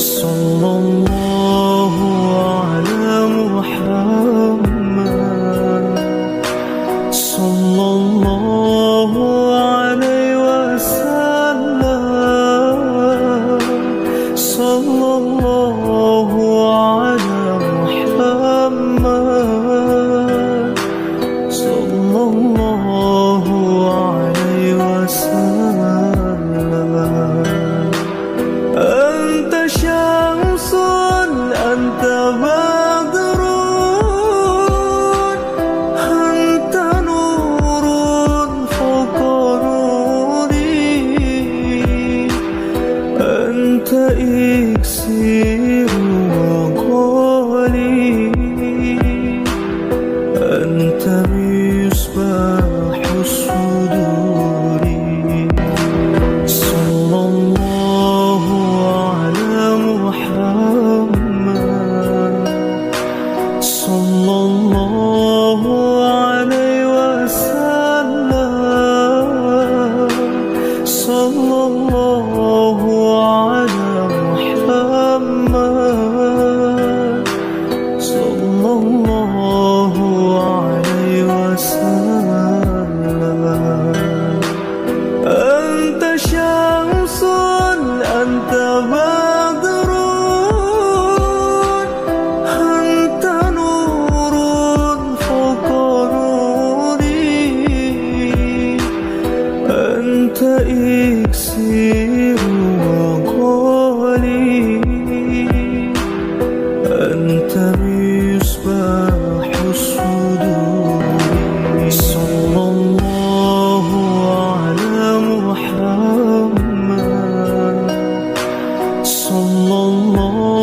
صلى الله على محمد، صلى الله عليه وسلم، صلى الله على محمد، صلى الله عليه وسلم. أنت شمس، أنت بدر، أنت نور فوق نوري، أنت إكسير وقولي، أنت مصباح الصدور. صلى الله على محمد، صلى الله عليه وسلم، صلى الله على محمد، صلى الله عليه وسلم. أنت شمس، أنت بدر، أنت نور فوق نوري، أنت إكسير وقولي، أنت مصباح الصدور. صلى الله على محمد، صلى الله